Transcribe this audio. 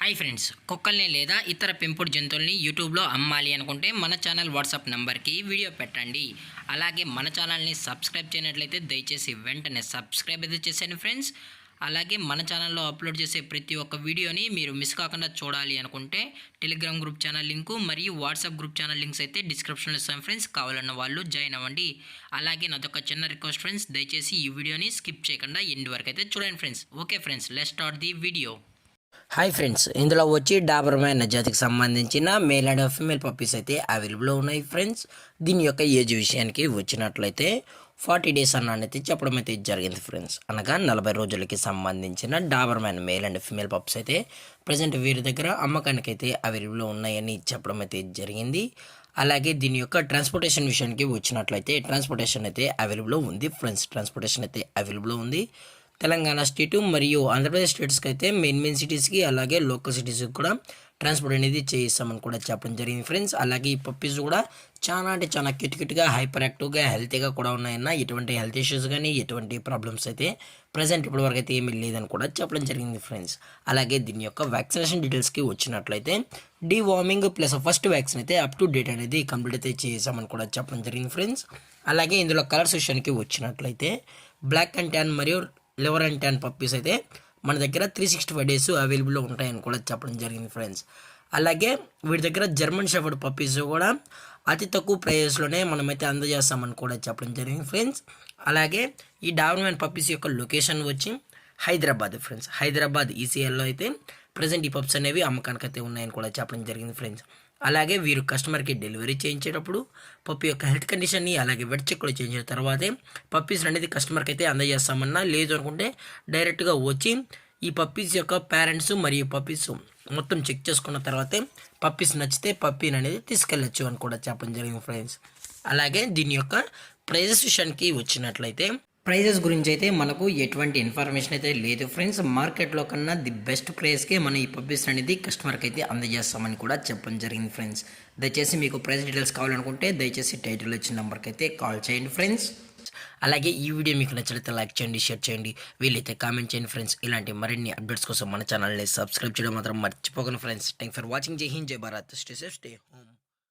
Hi friends, కుక్కల్ని లేదా ఇతర పెంపుడు జంతువుల్ని యూట్యూబ్లో అమ్మాలి అనుకుంటే మన ఛానల్ వాట్సాప్ నెంబర్కి వీడియో పెట్టండి. అలాగే మన ఛానల్ని సబ్స్క్రైబ్ చేయనట్లయితే దయచేసి వెంటనే సబ్స్క్రైబ్ అయితే చేసేయండి ఫ్రెండ్స్. అలాగే మన ఛానల్లో అప్లోడ్ చేసే ప్రతి ఒక్క వీడియోని మీరు మిస్ కాకుండా చూడాలి అనుకుంటే టెలిగ్రామ్ గ్రూప్ ఛానల్ లింకు మరియు వాట్సాప్ గ్రూప్ ఛానల్ లింక్స్ అయితే డిస్క్రిప్షన్లో ఇస్తాం ఫ్రెండ్స్. కావాలన్న వాళ్ళు జాయిన్ అవ్వండి. అలాగే నాదొక చిన్న రిక్వెస్ట్ ఫ్రెండ్స్, దయచేసి ఈ వీడియోని స్కిప్ చేయకుండా ఎండ్ వరకు అయితే చూడండి friends. Okay friends, let's start the video. Hi friends, ఇందులో వచ్చి డాబర్మ్యాన్ జాతికి సంబంధించిన మేల్ అండ్ ఫీమేల్ పప్పీస్ అయితే అవైలబుల్లో ఉన్నాయి ఫ్రెండ్స్. దీని యొక్క ఏజ్ విషయానికి వచ్చినట్లయితే 40 days అన్నది చెప్పడం అయితే జరిగింది ఫ్రెండ్స్. అనగా 40 రోజులకి సంబంధించిన Doberman male and female pups అయితే ప్రజెంట్ వీరి దగ్గర అమ్మకానికి అయితే అవైలబుల్లో ఉన్నాయని చెప్పడం అయితే జరిగింది. అలాగే దీని యొక్క ట్రాన్స్పోర్టేషన్ విషయానికి వచ్చినట్లయితే ట్రాన్స్పోర్టేషన్ అయితే అవైలబుల్లో ఉంది ఫ్రెండ్స్. ట్రాన్స్పోర్టేషన్ అయితే అవైలబుల్లో ఉంది. తెలంగాణ స్టేటు మరియు ఆంధ్రప్రదేశ్ స్టేట్స్కి అయితే మెయిన్ సిటీస్కి అలాగే లోకల్ సిటీస్కి కూడా ట్రాన్స్పోర్ట్ అనేది చేయిస్తామని కూడా చెప్పడం జరిగింది ఫ్రెండ్స్. అలాగే ఈ పప్పీస్ కూడా చాలా అంటే చాలా క్యూట్గా హైపర్ యాక్టివ్గా హెల్తీగా కూడా ఉన్నాయన్న. ఎటువంటి హెల్త్ ఇష్యూస్ కానీ ఎటువంటి ప్రాబ్లమ్స్ అయితే ప్రజెంట్ ఇప్పటివరకు అయితే ఏమీ లేదని కూడా చెప్పడం జరిగింది ఫ్రెండ్స్. అలాగే దీని యొక్క వ్యాక్సినేషన్ డీటెయిల్స్కి వచ్చినట్లయితే డీవార్మింగ్ ప్లస్ ఫస్ట్ వ్యాక్సిన్ అయితే అప్ టు డేట్ అనేది కంప్లీట్ అయితే చేసామని కూడా చెప్పడం జరిగింది ఫ్రెండ్స్. అలాగే ఇందులో కలర్స్ విషయానికి వచ్చినట్లయితే బ్లాక్ అండ్ ట్యాన్ మరియు లివర్ అండ్ ట్యాన్ పప్పీస్ అయితే మన దగ్గర 365 days అవైలబుల్లో ఉంటాయని కూడా చెప్పడం జరిగింది ఫ్రెండ్స్. అలాగే వీటి దగ్గర జర్మన్ షెఫర్డ్ పప్పీస్ కూడా అతి తక్కువ ప్రైజెస్లోనే మనమైతే అందజేస్తామని కూడా చెప్పడం జరిగింది ఫ్రెండ్స్. అలాగే ఈ డాబర్మ్యాన్ పప్పీస్ యొక్క లొకేషన్ వచ్చి హైదరాబాద్ ఫ్రెండ్స్. హైదరాబాద్ ఈసీఎల్లో అయితే ప్రజెంట్ ఈ పప్స్ అనేవి అమ్మకానికి అయితే ఉన్నాయని కూడా చెప్పడం జరిగింది ఫ్రెండ్స్. అలాగే వీరు కస్టమర్కి డెలివరీ చేయించేటప్పుడు పప్పి యొక్క హెల్త్ కండిషన్ని అలాగే వెట్ చెక్ కూడా చేయించిన తర్వాతే పప్పీస్ అనేది కస్టమర్కి అయితే అందజేస్తామన్నా. లేదు అనుకుంటే డైరెక్ట్గా వచ్చి ఈ పప్పీస్ యొక్క పేరెంట్స్ మరియు పప్పీస్ మొత్తం చెక్ చేసుకున్న తర్వాతే పప్పీస్ నచ్చితే పప్పీని అనేది తీసుకెళ్ళచ్చు అని కూడా చెప్పడం జరిగింది ఫ్రెండ్స్. అలాగే దీని యొక్క ప్రైజెస్ విషయానికి వచ్చినట్లయితే ప్రైజెస్ గురించి అయితే మనకు ఎటువంటి ఇన్ఫర్మేషన్ అయితే లేదు ఫ్రెండ్స్. మార్కెట్లో కన్నా ది బెస్ట్ ప్రైస్కే మనం ఈ పప్పీస్ అనేది కస్టమర్కి అయితే అందజేస్తామని కూడా చెప్పడం జరిగింది ఫ్రెండ్స్. దయచేసి మీకు ప్రైస్ డీటెయిల్స్ కావాలనుకుంటే దయచేసి టైటిల్ వచ్చిన నెంబర్కి అయితే కాల్ చేయండి ఫ్రెండ్స్. అలాగే ఈ వీడియో మీకు నచ్చితే లైక్ చేయండి, షేర్ చేయండి, వీలైతే కామెంట్ చేయండి ఫ్రెండ్స్. ఇలాంటి మరిన్ని అప్డేట్స్ కోసం మన ఛానల్ని సబ్స్క్రైబ్ చేయడం మాత్రం మర్చిపోకండి ఫ్రెండ్స్. Thank for watching. జై హింద్, జై Bharat, stay safe, stay home.